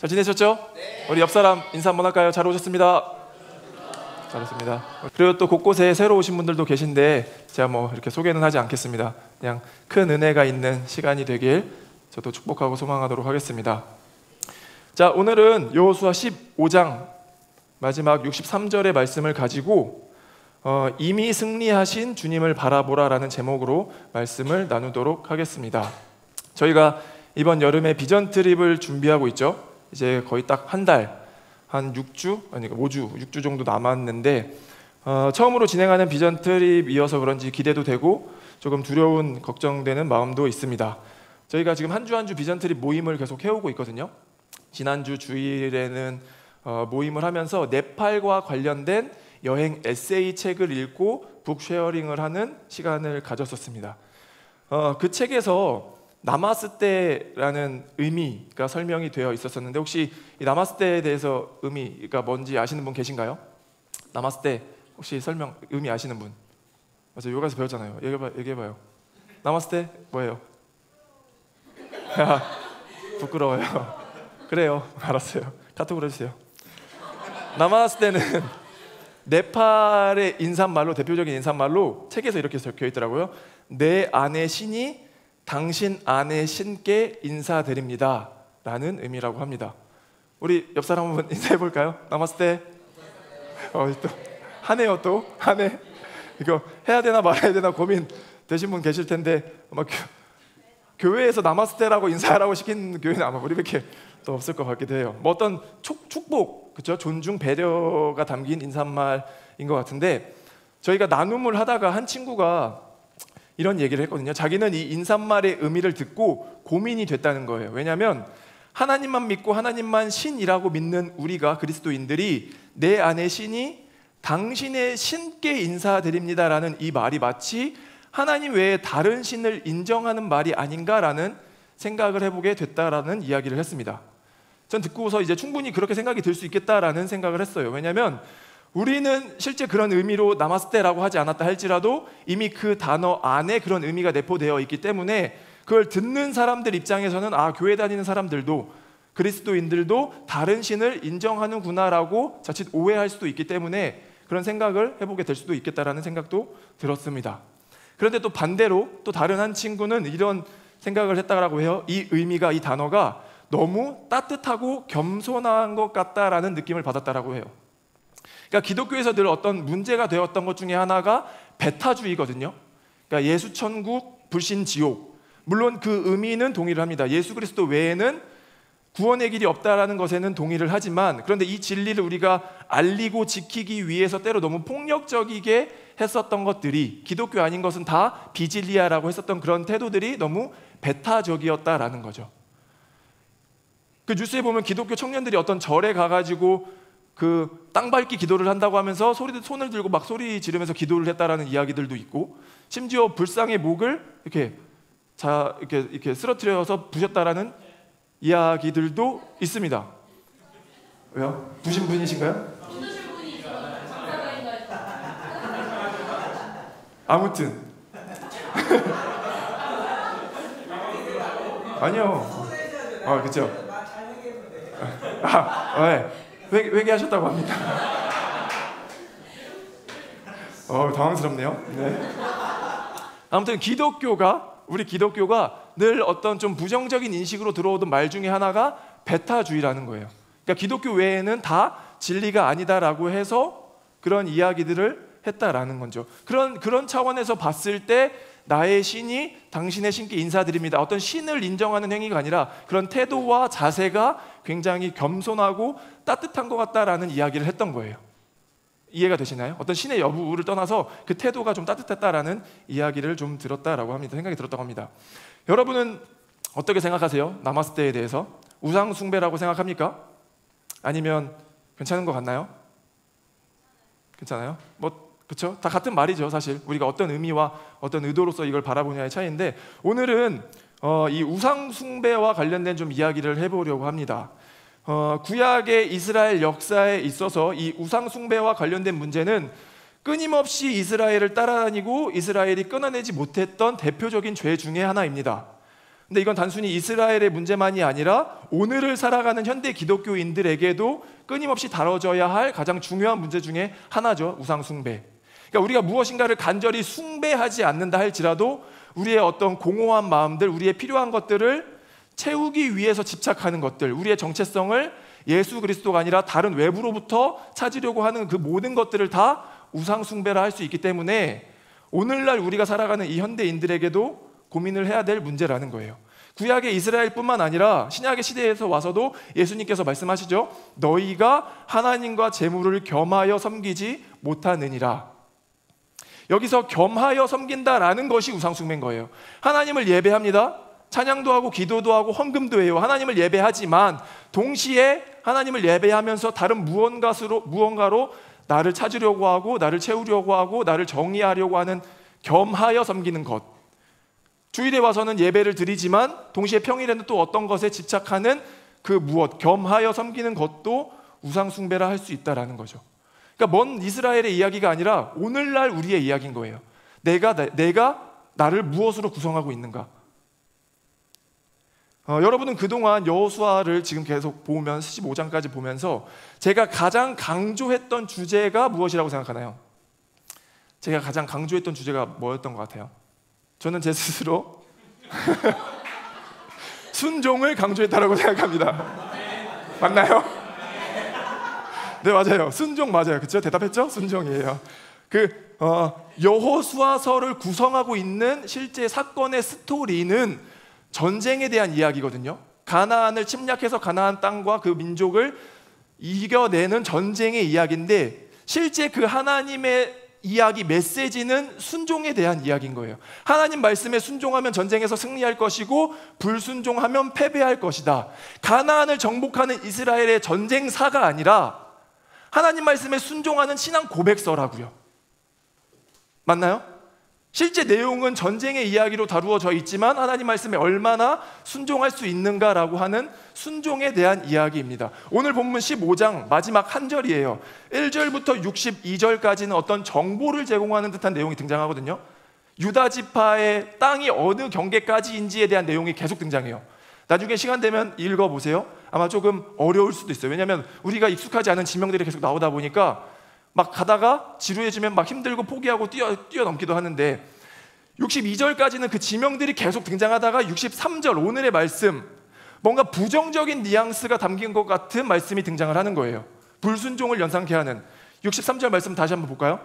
잘 지내셨죠? 네. 우리 옆사람 인사 한번 할까요? 잘 오셨습니다. 잘했습니다. 그리고 또 곳곳에 새로 오신 분들도 계신데 제가 뭐 이렇게 소개는 하지 않겠습니다. 그냥 큰 은혜가 있는 시간이 되길 저도 축복하고 소망하도록 하겠습니다. 자, 오늘은 여호수아 15장 마지막 63절의 말씀을 가지고 이미 승리하신 주님을 바라보라라는 제목으로 말씀을 나누도록 하겠습니다. 저희가 이번 여름에 비전 트립을 준비하고 있죠. 이제 거의 딱 한 달, 한 6주, 아니 5주, 6주 정도 남았는데 처음으로 진행하는 비전 트립이어서 그런지 기대도 되고 조금 두려운, 걱정되는 마음도 있습니다. 저희가 지금 한 주 한 주 비전 트립 모임을 계속 해오고 있거든요. 지난주 주일에는 모임을 하면서 네팔과 관련된 여행 에세이 책을 읽고 북쉐어링을 하는 시간을 가졌었습니다. 그 책에서 나마스테라는 의미가 설명이 되어 있었는데 혹시 이 나마스테에 대해서 의미가 뭔지 아시는 분 계신가요? 나마스테 혹시 설명 의미 아시는 분? 맞아요, 요가에서 배웠잖아요. 얘기해봐요. 나마스테 뭐예요? 부끄러워요. 그래요, 알았어요. 카톡으로 해주세요. 나마스테는 네팔의 인사말로, 대표적인 인사말로 책에서 이렇게 적혀 있더라고요. 내 안의 신이 당신 안의 신께 인사드립니다 라는 의미라고 합니다. 우리 옆 사람 한번 인사해 볼까요? 나마스테. 또 하네요. 또 하네. 이거 해야 되나 말아야 되나 고민 되신 분 계실 텐데 아마 교회에서 나마스테라고 인사하라고 시킨 교회는 아마 우리밖에 또 없을 것 같기도 해요. 뭐 어떤 축복, 그렇죠? 존중, 배려가 담긴 인사말인 것 같은데 저희가 나눔을 하다가 한 친구가 이런 얘기를 했거든요. 자기는 이 인사말의 의미를 듣고 고민이 됐다는 거예요. 왜냐하면 하나님만 믿고 하나님만 신이라고 믿는 우리가, 그리스도인들이 내 안의 신이 당신의 신께 인사드립니다라는 이 말이 마치 하나님 외에 다른 신을 인정하는 말이 아닌가라는 생각을 해보게 됐다라는 이야기를 했습니다. 전 듣고서 이제 충분히 그렇게 생각이 들 수 있겠다라는 생각을 했어요. 왜냐하면 우리는 실제 그런 의미로 나마스테라고 하지 않았다 할지라도 이미 그 단어 안에 그런 의미가 내포되어 있기 때문에 그걸 듣는 사람들 입장에서는 교회 다니는 사람들도, 그리스도인들도 다른 신을 인정하는구나라고 자칫 오해할 수도 있기 때문에 그런 생각을 해보게 될 수도 있겠다라는 생각도 들었습니다. 그런데 또 반대로 또 다른 한 친구는 이런 생각을 했다라고 해요. 이 의미가, 이 단어가 너무 따뜻하고 겸손한 것 같다라는 느낌을 받았다라고 해요. 그러니까 기독교에서 늘 어떤 문제가 되었던 것 중에 하나가 배타주의거든요. 그러니까 예수천국, 불신지옥. 물론 그 의미는 동의를 합니다. 예수 그리스도 외에는 구원의 길이 없다라는 것에는 동의를 하지만, 그런데 이 진리를 우리가 알리고 지키기 위해서 때로 너무 폭력적이게 했었던 것들이, 기독교 아닌 것은 다 비진리야라고 했었던 그런 태도들이 너무 배타적이었다라는 거죠. 그 뉴스에 보면 기독교 청년들이 어떤 절에 가가지고 그 땅밟기 기도를 한다고 하면서 손을 들고 막 소리 지르면서 기도를 했다라는 이야기들도 있고, 심지어 불상의 목을 이렇게 쓰러뜨려서 부셨다라는 이야기들도 있습니다. 왜요? 부신 분이신가요? 아무튼 아니요. 그렇죠. 네. 회개하셨다고 합니다. 당황스럽네요. 네. 아무튼 우리 기독교가 늘 어떤 좀 부정적인 인식으로 들어오던 말 중에 하나가 배타주의라는 거예요. 그러니까 기독교 외에는 다 진리가 아니다라고 해서 그런 이야기들을 했다라는 거죠. 그런 차원에서 봤을 때 나의 신이 당신의 신께 인사드립니다. 어떤 신을 인정하는 행위가 아니라 그런 태도와 자세가 굉장히 겸손하고 따뜻한 것 같다라는 이야기를 했던 거예요. 이해가 되시나요? 어떤 신의 여부를 떠나서 그 태도가 좀 따뜻했다라는 이야기를 좀 들었다라고 합니다. 생각이 들었다고 합니다. 여러분은 어떻게 생각하세요? 나마스테에 대해서? 우상 숭배라고 생각합니까? 아니면 괜찮은 것 같나요? 괜찮아요? 그렇죠? 다 같은 말이죠. 사실 우리가 어떤 의미와 어떤 의도로서 이걸 바라보냐의 차이인데, 오늘은 이 우상 숭배와 관련된 좀 이야기를 해보려고 합니다. 구약의 이스라엘 역사에 있어서 이 우상 숭배와 관련된 문제는 끊임없이 이스라엘을 따라다니고 이스라엘이 끊어내지 못했던 대표적인 죄 중에 하나입니다. 근데 이건 단순히 이스라엘의 문제만이 아니라 오늘을 살아가는 현대 기독교인들에게도 끊임없이 다뤄져야 할 가장 중요한 문제 중에 하나죠. 우상 숭배. 그러니까 우리가 무엇인가를 간절히 숭배하지 않는다 할지라도 우리의 어떤 공허한 마음들, 우리의 필요한 것들을 채우기 위해서 집착하는 것들, 우리의 정체성을 예수 그리스도가 아니라 다른 외부로부터 찾으려고 하는 그 모든 것들을 다 우상 숭배라 할 수 있기 때문에 오늘날 우리가 살아가는 이 현대인들에게도 고민을 해야 될 문제라는 거예요. 구약의 이스라엘뿐만 아니라 신약의 시대에서 와서도 예수님께서 말씀하시죠. 너희가 하나님과 재물을 겸하여 섬기지 못하느니라. 여기서 겸하여 섬긴다라는 것이 우상 숭배인 거예요. 하나님을 예배합니다. 찬양도 하고 기도도 하고 헌금도 해요. 하나님을 예배하지만 동시에 하나님을 예배하면서 다른 무언가로 나를 찾으려고 하고 나를 채우려고 하고 나를 정의하려고 하는 겸하여 섬기는 것. 주일에 와서는 예배를 드리지만 동시에 평일에는 또 어떤 것에 집착하는 그 무엇, 겸하여 섬기는 것도 우상 숭배라 할 수 있다라는 거죠. 그러니까 먼 이스라엘의 이야기가 아니라 오늘날 우리의 이야기인 거예요. 내가 나를 무엇으로 구성하고 있는가? 여러분은 그동안 여호수아를 지금 계속 보면 15장까지 보면서 제가 가장 강조했던 주제가 무엇이라고 생각하나요? 제가 가장 강조했던 주제가 뭐였던 것 같아요? 저는 제 스스로 순종을 강조했다라고 생각합니다. 맞나요? 네, 맞아요. 순종 맞아요. 그렇죠? 대답했죠? 순종이에요. 여호수아서를 구성하고 있는 실제 사건의 스토리는 전쟁에 대한 이야기거든요. 가나안을 침략해서 가나안 땅과 그 민족을 이겨내는 전쟁의 이야기인데 실제 그 하나님의 이야기 메시지는 순종에 대한 이야기인 거예요. 하나님 말씀에 순종하면 전쟁에서 승리할 것이고 불순종하면 패배할 것이다. 가나안을 정복하는 이스라엘의 전쟁사가 아니라 하나님 말씀에 순종하는 신앙 고백서라고요. 맞나요? 실제 내용은 전쟁의 이야기로 다루어져 있지만 하나님 말씀에 얼마나 순종할 수 있는가라고 하는 순종에 대한 이야기입니다. 오늘 본문 15장 마지막 한 절이에요. 1절부터 62절까지는 어떤 정보를 제공하는 듯한 내용이 등장하거든요. 유다 지파의 땅이 어느 경계까지인지에 대한 내용이 계속 등장해요. 나중에 시간 되면 읽어보세요. 아마 조금 어려울 수도 있어요. 왜냐하면 우리가 익숙하지 않은 지명들이 계속 나오다 보니까 막 가다가 지루해지면 막 힘들고 포기하고 뛰어넘기도 하는데 62절까지는 그 지명들이 계속 등장하다가 63절 오늘의 말씀 뭔가 부정적인 뉘앙스가 담긴 것 같은 말씀이 등장을 하는 거예요. 불순종을 연상케 하는 63절 말씀 다시 한번 볼까요?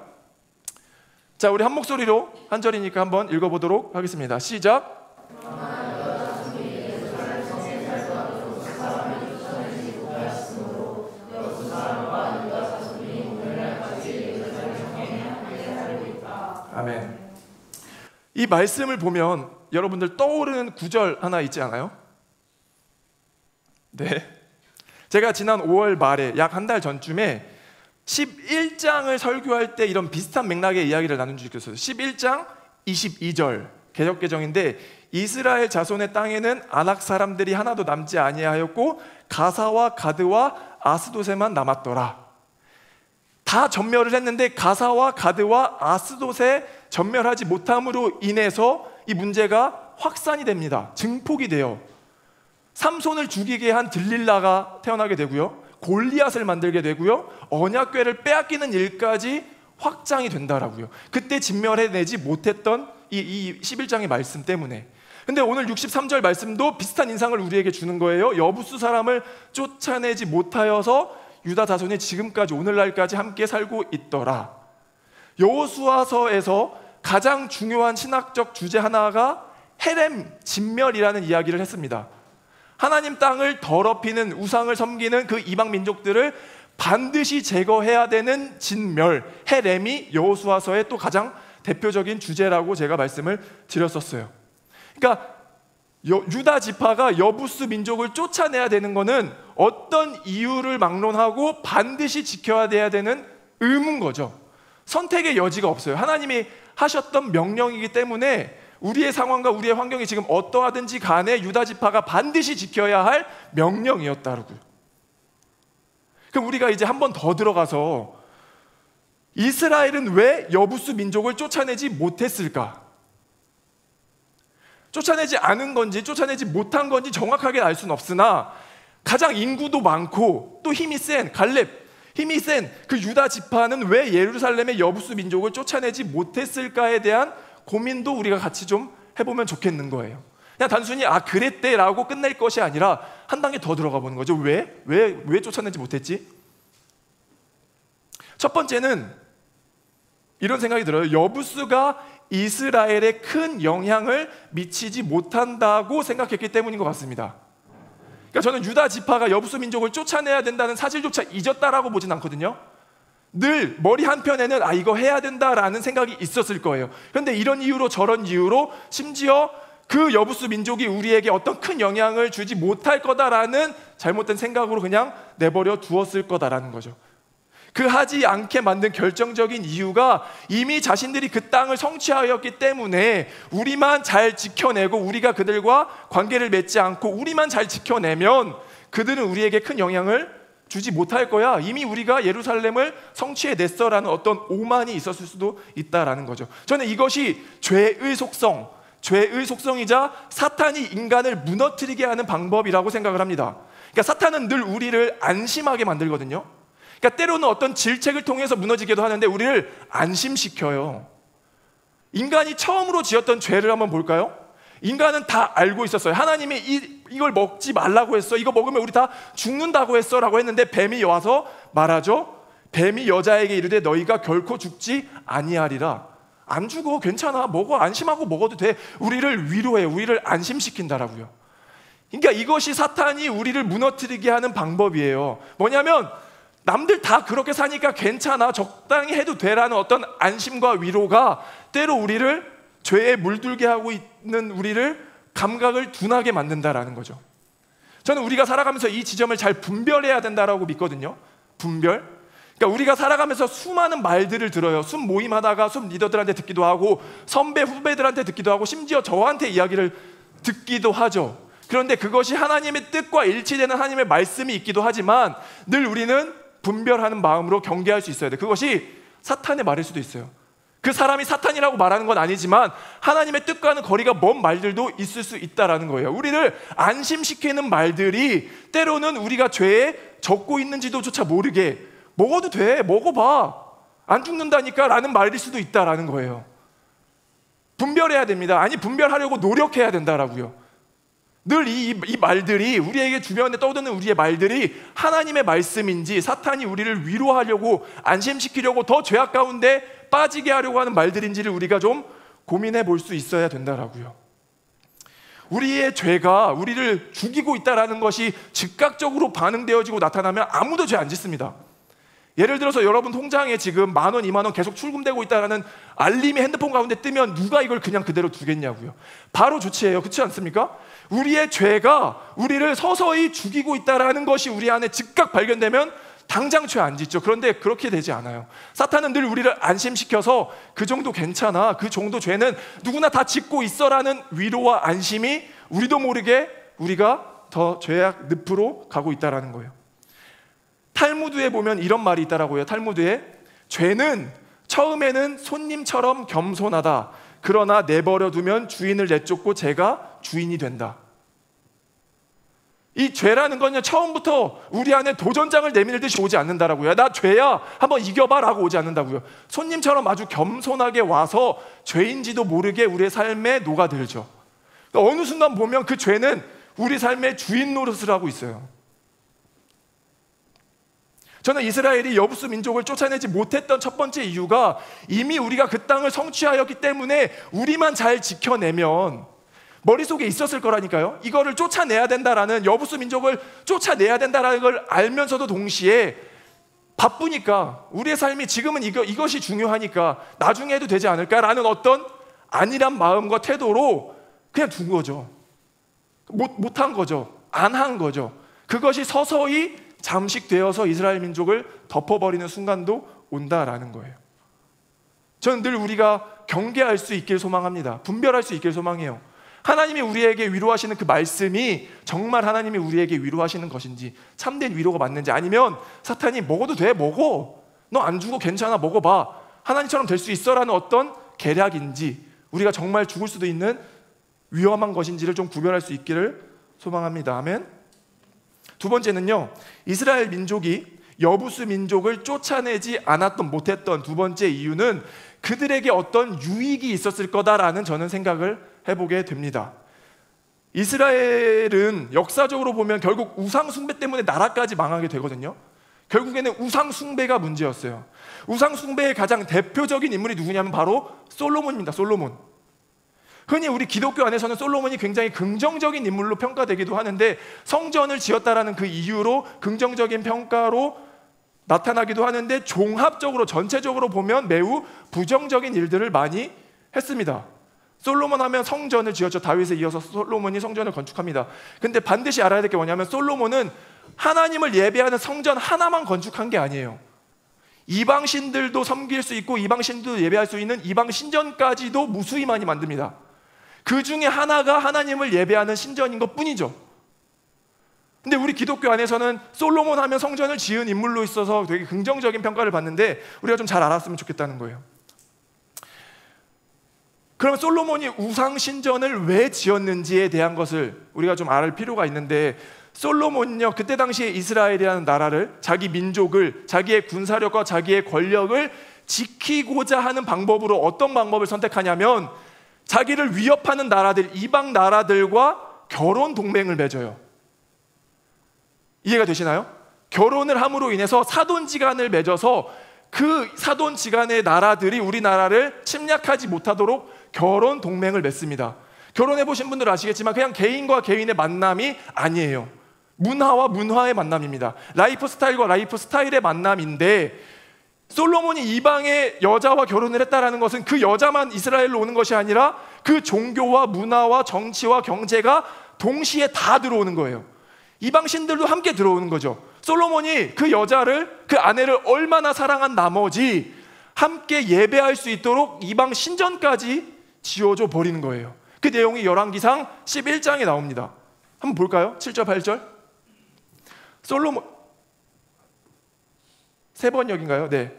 자, 우리 한 목소리로 한 절이니까 한번 읽어보도록 하겠습니다. 시작. 아멘. 이 말씀을 보면 여러분들 떠오르는 구절 하나 있지 않아요? 네. 제가 지난 5월 말에 약 한 달 전쯤에 11장을 설교할 때 이런 비슷한 맥락의 이야기를 나눈 적이 있었어요. 11장 22절 개역개정인데 이스라엘 자손의 땅에는 아낙 사람들이 하나도 남지 아니하였고 가사와 가드와 아스돗에만 남았더라. 다 전멸을 했는데 가사와 가드와 아스돗에 전멸하지 못함으로 인해서 이 문제가 확산이 됩니다. 증폭이 돼요. 삼손을 죽이게 한 들릴라가 태어나게 되고요. 골리앗을 만들게 되고요. 언약궤를 빼앗기는 일까지 확장이 된다라고요. 그때 진멸해내지 못했던 이 11장의 말씀 때문에. 근데 오늘 63절 말씀도 비슷한 인상을 우리에게 주는 거예요. 여부수 사람을 쫓아내지 못하여서 유다 자손이 지금까지 오늘날까지 함께 살고 있더라. 여호수아서에서 가장 중요한 신학적 주제 하나가 헤렘, 진멸이라는 이야기를 했습니다. 하나님 땅을 더럽히는 우상을 섬기는 그 이방 민족들을 반드시 제거해야 되는 진멸, 헤렘이 여호수아서의 또 가장 대표적인 주제라고 제가 말씀을 드렸었어요. 그러니까 유다 지파가 여부스 민족을 쫓아내야 되는 것은 어떤 이유를 막론하고 반드시 지켜야 돼야 되는 의무인 거죠. 선택의 여지가 없어요. 하나님이 하셨던 명령이기 때문에 우리의 상황과 우리의 환경이 지금 어떠하든지 간에 유다 지파가 반드시 지켜야 할 명령이었다고요. 그럼 우리가 이제 한 번 더 들어가서 이스라엘은 왜 여부스 민족을 쫓아내지 못했을까? 쫓아내지 않은 건지 쫓아내지 못한 건지 정확하게 알 수는 없으나 가장 인구도 많고 또 힘이 센 갈렙, 힘이 센 그 유다 지파는 왜 예루살렘의 여부수 민족을 쫓아내지 못했을까에 대한 고민도 우리가 같이 좀 해보면 좋겠는 거예요. 그냥 단순히 그랬대라고 끝낼 것이 아니라 한 단계 더 들어가 보는 거죠. 왜 쫓아내지 못했지? 첫 번째는 이런 생각이 들어요. 여부수가 이스라엘에 큰 영향을 미치지 못한다고 생각했기 때문인 것 같습니다. 그러니까 저는 유다 지파가 여부수 민족을 쫓아내야 된다는 사실조차 잊었다라고 보진 않거든요. 늘 머리 한편에는 이거 해야 된다라는 생각이 있었을 거예요. 그런데 이런 이유로 저런 이유로 심지어 그 여부수 민족이 우리에게 어떤 큰 영향을 주지 못할 거다라는 잘못된 생각으로 그냥 내버려 두었을 거다라는 거죠. 그 하지 않게 만든 결정적인 이유가 이미 자신들이 그 땅을 성취하였기 때문에 우리만 잘 지켜내고 우리가 그들과 관계를 맺지 않고 우리만 잘 지켜내면 그들은 우리에게 큰 영향을 주지 못할 거야. 이미 우리가 예루살렘을 성취해냈어라는 어떤 오만이 있었을 수도 있다라는 거죠. 저는 이것이 죄의 속성이자 사탄이 인간을 무너뜨리게 하는 방법이라고 생각을 합니다. 그러니까 사탄은 늘 우리를 안심하게 만들거든요. 그러니까 때로는 어떤 질책을 통해서 무너지기도 하는데 우리를 안심시켜요. 인간이 처음으로 지었던 죄를 한번 볼까요? 인간은 다 알고 있었어요. 하나님이 이걸 먹지 말라고 했어. 이거 먹으면 우리 다 죽는다고 했어 라고 했는데 뱀이 와서 말하죠. 뱀이 여자에게 이르되 너희가 결코 죽지 아니하리라. 안 죽어, 괜찮아, 먹어, 안심하고 먹어도 돼. 우리를 위로해, 우리를 안심시킨다라고요. 그러니까 이것이 사탄이 우리를 무너뜨리게 하는 방법이에요. 뭐냐면 남들 다 그렇게 사니까 괜찮아, 적당히 해도 되라는 어떤 안심과 위로가 때로 우리를 죄에 물들게 하고 있는 우리를 감각을 둔하게 만든다라는 거죠. 저는 우리가 살아가면서 이 지점을 잘 분별해야 된다라고 믿거든요. 분별. 그러니까 우리가 살아가면서 수많은 말들을 들어요. 숲 모임하다가 숲 리더들한테 듣기도 하고 선배 후배들한테 듣기도 하고 심지어 저한테 이야기를 듣기도 하죠. 그런데 그것이 하나님의 뜻과 일치되는 하나님의 말씀이 있기도 하지만 늘 우리는 분별하는 마음으로 경계할 수 있어야 돼. 그것이 사탄의 말일 수도 있어요. 그 사람이 사탄이라고 말하는 건 아니지만 하나님의 뜻과는 거리가 먼 말들도 있을 수 있다라는 거예요. 우리를 안심시키는 말들이 때로는 우리가 죄에 젖고 있는지도 조차 모르게 먹어도 돼, 먹어봐, 안 죽는다니까 라는 말일 수도 있다라는 거예요. 분별해야 됩니다. 아니, 분별하려고 노력해야 된다라고요. 늘 이 말들이 우리에게 주변에 떠드는 우리의 말들이 하나님의 말씀인지 사탄이 우리를 위로하려고 안심시키려고 더 죄악 가운데 빠지게 하려고 하는 말들인지를 우리가 좀 고민해 볼 수 있어야 된다라고요. 우리의 죄가 우리를 죽이고 있다라는 것이 즉각적으로 반응되어지고 나타나면 아무도 죄 안 짓습니다. 예를 들어서 여러분 통장에 지금 10,000원, 20,000원 계속 출금되고 있다라는 알림이 핸드폰 가운데 뜨면 누가 이걸 그냥 그대로 두겠냐고요. 바로 조치해요. 그렇지 않습니까? 우리의 죄가 우리를 서서히 죽이고 있다라는 것이 우리 안에 즉각 발견되면 당장 죄 안 짓죠. 그런데 그렇게 되지 않아요. 사탄은 늘 우리를 안심시켜서 그 정도 괜찮아, 그 정도 죄는 누구나 다 짓고 있어라는 위로와 안심이 우리도 모르게 우리가 더 죄악 늪으로 가고 있다라는 거예요. 탈무드에 보면 이런 말이 있더라고요. 탈무드에 죄는 처음에는 손님처럼 겸손하다. 그러나 내버려 두면 주인을 내쫓고 죄가 주인이 된다. 이 죄라는 건요, 처음부터 우리 안에 도전장을 내밀듯이 오지 않는다라고요. 나 죄야, 한번 이겨봐 라고 오지 않는다고요. 손님처럼 아주 겸손하게 와서 죄인지도 모르게 우리의 삶에 녹아들죠. 그러니까 어느 순간 보면 그 죄는 우리 삶의 주인 노릇을 하고 있어요. 저는 이스라엘이 여부수 민족을 쫓아내지 못했던 첫 번째 이유가 이미 우리가 그 땅을 성취하였기 때문에 우리만 잘 지켜내면 머릿속에 있었을 거라니까요. 이거를 쫓아내야 된다라는, 여부수 민족을 쫓아내야 된다라는 걸 알면서도 동시에 바쁘니까 우리의 삶이 지금은 이것이 중요하니까 나중에 해도 되지 않을까라는 어떤 안일한 마음과 태도로 그냥 둔 거죠. 못한 거죠. 안 한 거죠. 그것이 서서히 잠식되어서 이스라엘 민족을 덮어버리는 순간도 온다라는 거예요. 저는 늘 우리가 경계할 수 있길 소망합니다. 분별할 수 있길 소망해요. 하나님이 우리에게 위로하시는 그 말씀이 정말 하나님이 우리에게 위로하시는 것인지, 참된 위로가 맞는지, 아니면 사탄이 먹어도 돼, 먹어, 너 안 죽어, 괜찮아, 먹어봐, 하나님처럼 될 수 있어 라는 어떤 계략인지, 우리가 정말 죽을 수도 있는 위험한 것인지를 좀 구별할 수 있기를 소망합니다. 아멘. 두 번째는요, 이스라엘 민족이 여부스 민족을 쫓아내지 않았던, 못했던 두 번째 이유는 그들에게 어떤 유익이 있었을 거다라는 저는 생각을 해보게 됩니다. 이스라엘은 역사적으로 보면 결국 우상 숭배 때문에 나라까지 망하게 되거든요. 결국에는 우상 숭배가 문제였어요. 우상 숭배의 가장 대표적인 인물이 누구냐면 바로 솔로몬입니다. 솔로몬. 흔히 우리 기독교 안에서는 솔로몬이 굉장히 긍정적인 인물로 평가되기도 하는데, 성전을 지었다라는 그 이유로 긍정적인 평가로 나타나기도 하는데, 종합적으로 전체적으로 보면 매우 부정적인 일들을 많이 했습니다. 솔로몬 하면 성전을 지었죠. 다윗에 이어서 솔로몬이 성전을 건축합니다. 근데 반드시 알아야 될 게 뭐냐면, 솔로몬은 하나님을 예배하는 성전 하나만 건축한 게 아니에요. 이방신들도 섬길 수 있고 이방신도 예배할 수 있는 이방 신전까지도 무수히 많이 만듭니다. 그 중에 하나가 하나님을 예배하는 신전인 것 뿐이죠. 근데 우리 기독교 안에서는 솔로몬 하면 성전을 지은 인물로 있어서 되게 긍정적인 평가를 받는데, 우리가 좀 잘 알았으면 좋겠다는 거예요. 그러면 솔로몬이 우상 신전을 왜 지었는지에 대한 것을 우리가 좀 알 필요가 있는데, 솔로몬은요, 그때 당시에 이스라엘이라는 나라를, 자기 민족을, 자기의 군사력과 자기의 권력을 지키고자 하는 방법으로 어떤 방법을 선택하냐면, 자기를 위협하는 나라들, 이방 나라들과 결혼 동맹을 맺어요. 이해가 되시나요? 결혼을 함으로 인해서 사돈지간을 맺어서 그 사돈지간의 나라들이 우리나라를 침략하지 못하도록 결혼 동맹을 맺습니다. 결혼해 보신 분들 아시겠지만 그냥 개인과 개인의 만남이 아니에요. 문화와 문화의 만남입니다. 라이프 스타일과 라이프 스타일의 만남인데, 솔로몬이 이방의 여자와 결혼을 했다라는 것은 그 여자만 이스라엘로 오는 것이 아니라 그 종교와 문화와 정치와 경제가 동시에 다 들어오는 거예요. 이방 신들도 함께 들어오는 거죠. 솔로몬이 그 여자를, 그 아내를 얼마나 사랑한 나머지 함께 예배할 수 있도록 이방 신전까지 지어줘 버리는 거예요. 그 내용이 열왕기상 11장에 나옵니다. 한번 볼까요? 7절 8절. 솔로몬 세 번역인가요? 네.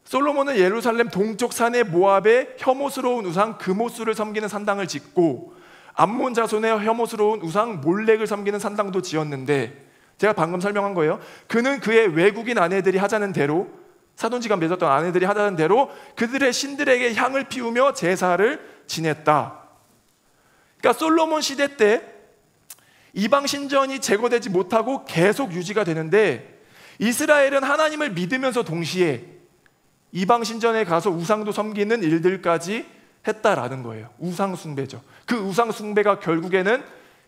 솔로몬은 예루살렘 동쪽 산의 모압의 혐오스러운 우상 그모스를 섬기는 산당을 짓고, 암몬 자손의 혐오스러운 우상 몰렉을 섬기는 산당도 지었는데, 제가 방금 설명한 거예요. 그는 그의 외국인 아내들이 하자는 대로, 사돈지간 맺었던 아내들이 하자는 대로 그들의 신들에게 향을 피우며 제사를 지냈다. 그러니까 솔로몬 시대 때 이방 신전이 제거되지 못하고 계속 유지가 되는데, 이스라엘은 하나님을 믿으면서 동시에 이방 신전에 가서 우상도 섬기는 일들까지 했다라는 거예요. 우상 숭배죠. 그 우상 숭배가 결국에는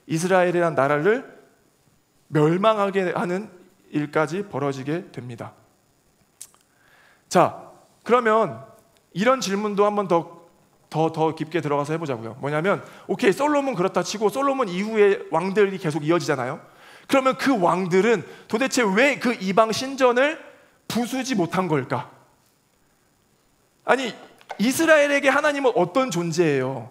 이스라엘이라는 나라를 멸망하게 하는 일까지 벌어지게 됩니다. 자, 그러면 이런 질문도 한번 더 깊게 들어가서 해보자고요. 뭐냐면, 오케이, 솔로몬 그렇다 치고 솔로몬 이후에 왕들이 계속 이어지잖아요. 그러면 그 왕들은 도대체 왜 그 이방 신전을 부수지 못한 걸까? 아니, 이스라엘에게 하나님은 어떤 존재예요?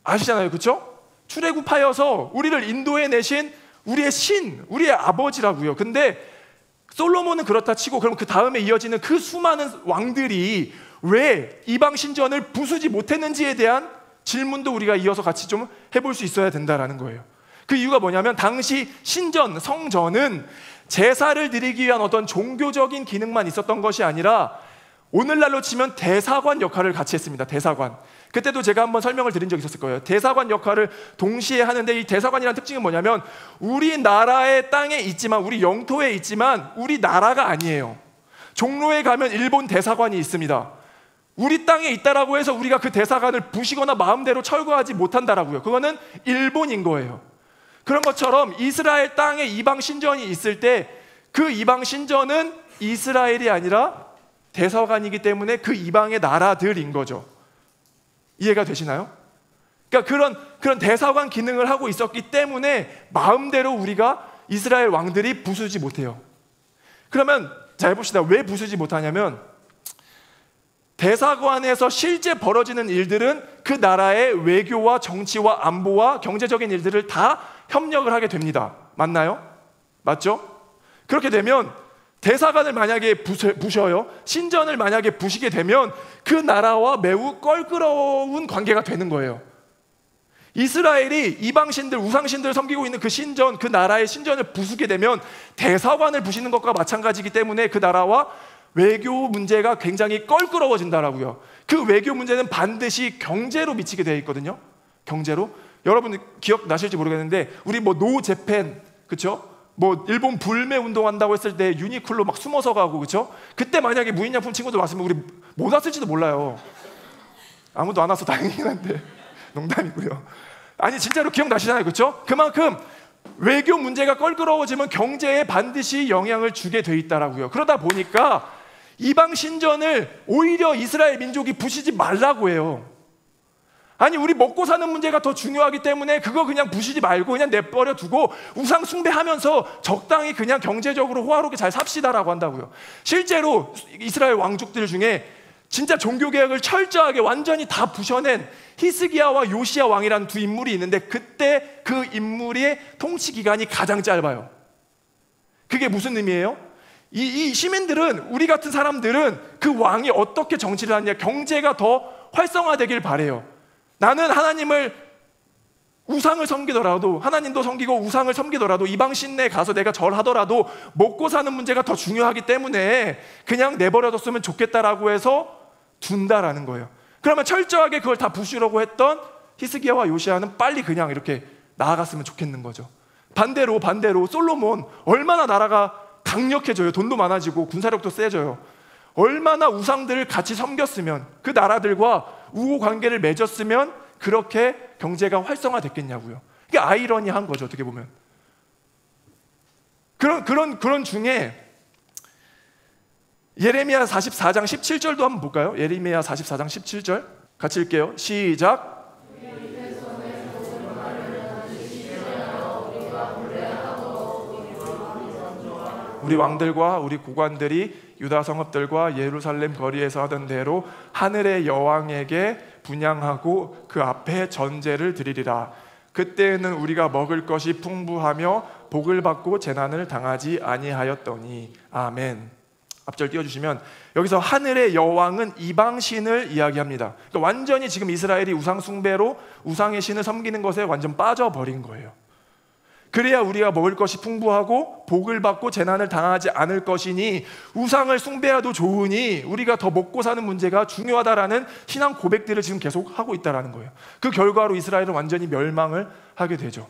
아시잖아요, 그렇죠? 출애굽하여서 우리를 인도해 내신 우리의 신, 우리의 아버지라고요. 근데 솔로몬은 그렇다 치고, 그럼 그 다음에 이어지는 그 수많은 왕들이 왜 이방 신전을 부수지 못했는지에 대한 질문도 우리가 이어서 같이 좀 해볼 수 있어야 된다라는 거예요. 그 이유가 뭐냐면, 당시 신전, 성전은 제사를 드리기 위한 어떤 종교적인 기능만 있었던 것이 아니라 오늘날로 치면 대사관 역할을 같이 했습니다. 대사관. 그때도 제가 한번 설명을 드린 적이 있었을 거예요. 대사관 역할을 동시에 하는데, 이 대사관이라는 특징은 뭐냐면, 우리나라의 땅에 있지만, 우리 영토에 있지만 우리 나라가 아니에요. 종로에 가면 일본 대사관이 있습니다. 우리 땅에 있다라고 해서 우리가 그 대사관을 부시거나 마음대로 철거하지 못한다라고요. 그거는 일본인 거예요. 그런 것처럼 이스라엘 땅에 이방 신전이 있을 때 그 이방 신전은 이스라엘이 아니라 대사관이기 때문에 그 이방의 나라들인 거죠. 이해가 되시나요? 그러니까 그런 대사관 기능을 하고 있었기 때문에 마음대로 우리가 이스라엘 왕들이 부수지 못해요. 그러면 자, 해봅시다. 왜 부수지 못하냐면, 대사관에서 실제 벌어지는 일들은 그 나라의 외교와 정치와 안보와 경제적인 일들을 다 협력을 하게 됩니다. 맞나요? 맞죠? 그렇게 되면 대사관을 만약에 부셔요, 신전을 만약에 부시게 되면 그 나라와 매우 껄끄러운 관계가 되는 거예요. 이스라엘이 이방신들, 우상신들을 섬기고 있는 그 신전, 그 나라의 신전을 부수게 되면 대사관을 부시는 것과 마찬가지이기 때문에 그 나라와 외교 문제가 굉장히 껄끄러워진다라고요. 그 외교 문제는 반드시 경제로 미치게 되어 있거든요. 경제로. 여러분 기억나실지 모르겠는데 우리 뭐 노 재팬, 그렇죠? 뭐 일본 불매 운동한다고 했을 때 유니클로 막 숨어서 가고, 그렇죠? 그때 만약에 무인양품 친구들 왔으면 우리 못 왔을지도 몰라요. 아무도 안 와서 다행이긴 한데 농담이고요. 아니 진짜로 기억나시잖아요, 그렇죠? 그만큼 외교 문제가 껄끄러워지면 경제에 반드시 영향을 주게 돼 있다라고요. 그러다 보니까 이방 신전을 오히려 이스라엘 민족이 부시지 말라고 해요. 아니 우리 먹고 사는 문제가 더 중요하기 때문에 그거 그냥 부시지 말고 그냥 내버려 두고 우상 숭배하면서 적당히 그냥 경제적으로 호화롭게 잘 삽시다라고 한다고요. 실제로 이스라엘 왕족들 중에 진짜 종교개혁을 철저하게 완전히 다 부셔낸 히스기야와 요시야 왕이라는 두 인물이 있는데 그때 그 인물의 통치 기간이 가장 짧아요. 그게 무슨 의미예요? 이 시민들은, 우리 같은 사람들은 그 왕이 어떻게 정치를 하느냐, 경제가 더 활성화되길 바래요. 나는 하나님을, 우상을 섬기더라도, 하나님도 섬기고 우상을 섬기더라도 이방 신내에 가서 내가 절하더라도 먹고 사는 문제가 더 중요하기 때문에 그냥 내버려뒀으면 좋겠다라고 해서 둔다라는 거예요. 그러면 철저하게 그걸 다 부수려고 했던 히스기야와 요시야는 빨리 그냥 이렇게 나아갔으면 좋겠는 거죠. 반대로 솔로몬 얼마나 나라가 강력해져요. 돈도 많아지고 군사력도 세져요. 얼마나 우상들을 같이 섬겼으면, 그 나라들과 우호 관계를 맺었으면 그렇게 경제가 활성화됐겠냐고요. 이게 아이러니한 거죠, 어떻게 보면. 그런 중에 예레미야 44장 17절도 한번 볼까요? 예레미야 44장 17절 같이 읽게요. 시작. 우리 왕들과 우리 고관들이 유다 성읍들과 예루살렘 거리에서 하던 대로 하늘의 여왕에게 분향하고 그 앞에 전제를 드리리라. 그때에는 우리가 먹을 것이 풍부하며 복을 받고 재난을 당하지 아니하였더니. 아멘. 앞절 띄워주시면 여기서 하늘의 여왕은 이방신을 이야기합니다. 그러니까 완전히 지금 이스라엘이 우상 숭배로 우상의 신을 섬기는 것에 완전 빠져버린 거예요. 그래야 우리가 먹을 것이 풍부하고 복을 받고 재난을 당하지 않을 것이니 우상을 숭배해도 좋으니 우리가 더 먹고 사는 문제가 중요하다라는 신앙 고백들을 지금 계속 하고 있다는 거예요. 그 결과로 이스라엘은 완전히 멸망을 하게 되죠.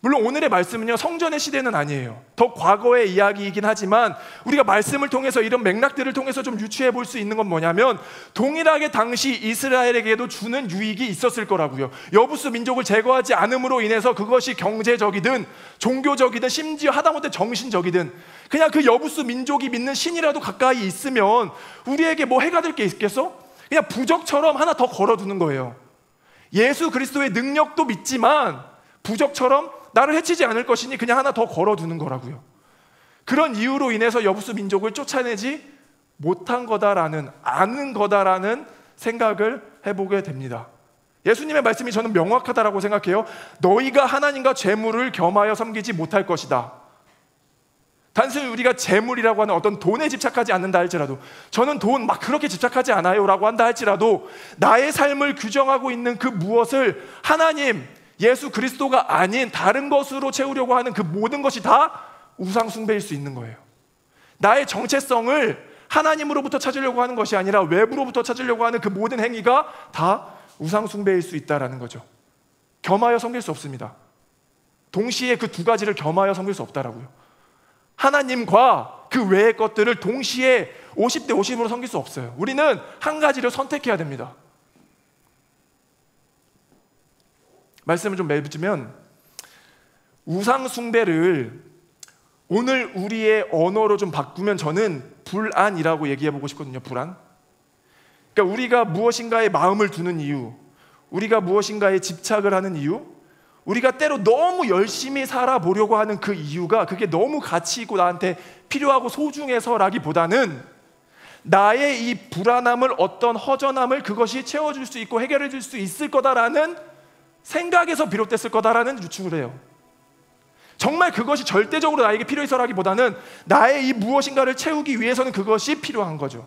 물론 오늘의 말씀은요, 성전의 시대는 아니에요. 더 과거의 이야기이긴 하지만 우리가 말씀을 통해서 이런 맥락들을 통해서 좀 유추해 볼 수 있는 건 뭐냐면 동일하게 당시 이스라엘에게도 주는 유익이 있었을 거라고요. 여부수 민족을 제거하지 않음으로 인해서 그것이 경제적이든 종교적이든 심지어 하다못해 정신적이든 그냥 그 여부수 민족이 믿는 신이라도 가까이 있으면 우리에게 뭐 해가 될 게 있겠어? 그냥 부적처럼 하나 더 걸어두는 거예요. 예수 그리스도의 능력도 믿지만 부적처럼 나를 해치지 않을 것이니 그냥 하나 더 걸어두는 거라고요. 그런 이유로 인해서 여부수 민족을 쫓아내지 못한 거다라는, 아는 거다라는 생각을 해보게 됩니다. 예수님의 말씀이 저는 명확하다라고 생각해요. 너희가 하나님과 재물을 겸하여 섬기지 못할 것이다. 단순히 우리가 재물이라고 하는 어떤 돈에 집착하지 않는다 할지라도, 저는 돈 막 그렇게 집착하지 않아요 라고 한다 할지라도 나의 삶을 규정하고 있는 그 무엇을 하나님, 예수 그리스도가 아닌 다른 것으로 채우려고 하는 그 모든 것이 다 우상 숭배일 수 있는 거예요. 나의 정체성을 하나님으로부터 찾으려고 하는 것이 아니라 외부로부터 찾으려고 하는 그 모든 행위가 다 우상 숭배일 수 있다는 거죠. 겸하여 섬길 수 없습니다. 동시에 그 두 가지를 겸하여 섬길 수 없다라고요. 하나님과 그 외의 것들을 동시에 50대 50으로 섬길 수 없어요. 우리는 한 가지를 선택해야 됩니다. 말씀을 좀 맺으면 우상 숭배를 오늘 우리의 언어로 좀 바꾸면 저는 불안이라고 얘기해 보고 싶거든요. 불안. 그러니까 우리가 무엇인가에 마음을 두는 이유, 우리가 무엇인가에 집착을 하는 이유, 우리가 때로 너무 열심히 살아보려고 하는 그 이유가 그게 너무 가치 있고 나한테 필요하고 소중해서라기보다는 나의 이 불안함을, 어떤 허전함을 그것이 채워줄 수 있고 해결해 줄 수 있을 거다라는 생각에서 비롯됐을 거다라는 유추를 해요. 정말 그것이 절대적으로 나에게 필요해서라기보다는 나의 이 무엇인가를 채우기 위해서는 그것이 필요한 거죠.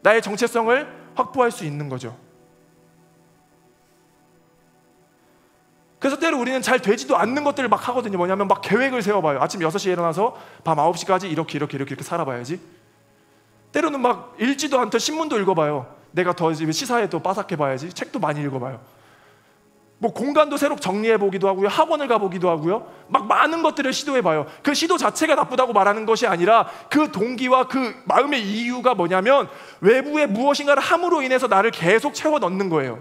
나의 정체성을 확보할 수 있는 거죠. 그래서 때로 우리는 잘 되지도 않는 것들을 막 하거든요. 뭐냐면 막 계획을 세워봐요. 아침 6시에 일어나서 밤 9시까지 이렇게 살아봐야지. 때로는 막 읽지도 않던 신문도 읽어봐요. 내가 더 시사에 또 빠삭해봐야지. 책도 많이 읽어봐요. 뭐 공간도 새로 정리해보기도 하고요. 학원을 가보기도 하고요. 막 많은 것들을 시도해봐요. 그 시도 자체가 나쁘다고 말하는 것이 아니라 그 동기와 그 마음의 이유가 뭐냐면 외부의 무엇인가를 함으로 인해서 나를 계속 채워 넣는 거예요.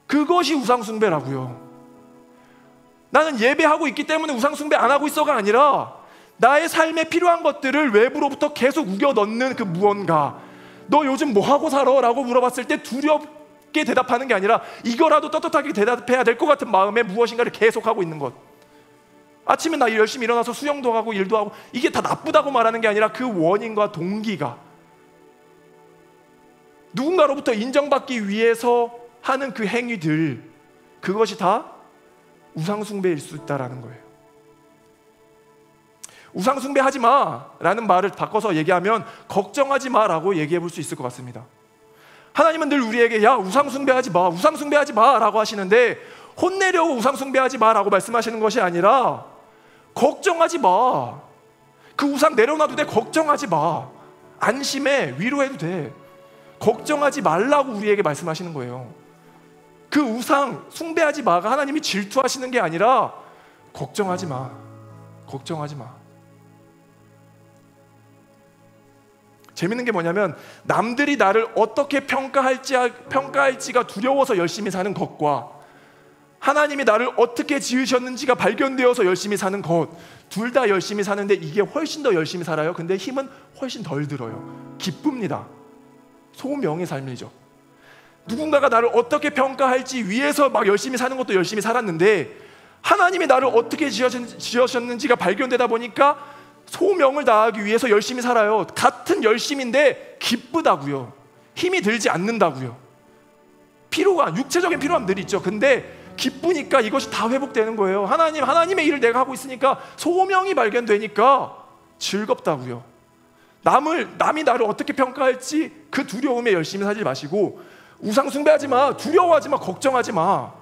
그것이 우상숭배라고요. 나는 예배하고 있기 때문에 우상숭배 안 하고 있어가 아니라 나의 삶에 필요한 것들을 외부로부터 계속 우겨 넣는 그 무언가. 너 요즘 뭐 하고 살아? 라고 물어봤을 때 두렵게 대답하는 게 아니라 이거라도 떳떳하게 대답해야 될 것 같은 마음에 무엇인가를 계속하고 있는 것. 아침에 나 열심히 일어나서 수영도 하고 일도 하고 이게 다 나쁘다고 말하는 게 아니라 그 원인과 동기가 누군가로부터 인정받기 위해서 하는 그 행위들, 그것이 다 우상숭배일 수 있다는 거예요. 우상숭배하지 마라는 말을 바꿔서 얘기하면 걱정하지 마라고 얘기해 볼 수 있을 것 같습니다. 하나님은 늘 우리에게 야 우상숭배하지 마 라고 하시는데 혼내려고 우상숭배하지 마라고 말씀하시는 것이 아니라 걱정하지 마. 그 우상 내려놔도 돼. 걱정하지 마. 안심해. 위로해도 돼. 걱정하지 말라고 우리에게 말씀하시는 거예요. 그 우상 숭배하지 마가 하나님이 질투하시는 게 아니라 걱정하지 마. 걱정하지 마. 재밌는 게 뭐냐면 남들이 나를 어떻게 평가할지가 두려워서 열심히 사는 것과 하나님이 나를 어떻게 지으셨는지가 발견되어서 열심히 사는 것, 둘 다 열심히 사는데 이게 훨씬 더 열심히 살아요. 근데 힘은 훨씬 덜 들어요. 기쁩니다. 소명의 삶이죠. 누군가가 나를 어떻게 평가할지 위해서 막 열심히 사는 것도 열심히 살았는데 하나님이 나를 어떻게 지으셨는지가 발견되다 보니까 소명을 다하기 위해서 열심히 살아요. 같은 열심인데 기쁘다고요. 힘이 들지 않는다고요. 피로가 육체적인 피로함 늘 있죠. 근데 기쁘니까 이것이 다 회복되는 거예요. 하나님의 일을 내가 하고 있으니까 소명이 발견되니까 즐겁다고요. 남이 나를 어떻게 평가할지 그 두려움에 열심히 살지 마시고 우상 숭배하지 마, 두려워하지 마, 걱정하지 마.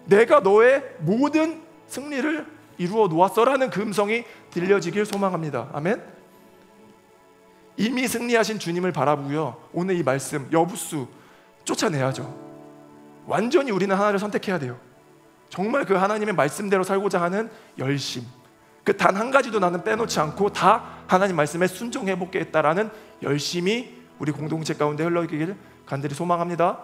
내가 너의 모든 승리를 이루어 놓았어라는 그 음성이 들려지길 소망합니다. 아멘. 이미 승리하신 주님을 바라보고요. 오늘 이 말씀 여부수 쫓아내야죠. 완전히 우리는 하나를 선택해야 돼요. 정말 그 하나님의 말씀대로 살고자 하는 열심, 그 단 한 가지도 나는 빼놓지 않고 다 하나님 말씀에 순종해 보겠다라는 열심이 우리 공동체 가운데 흘러가기를 간절히 소망합니다.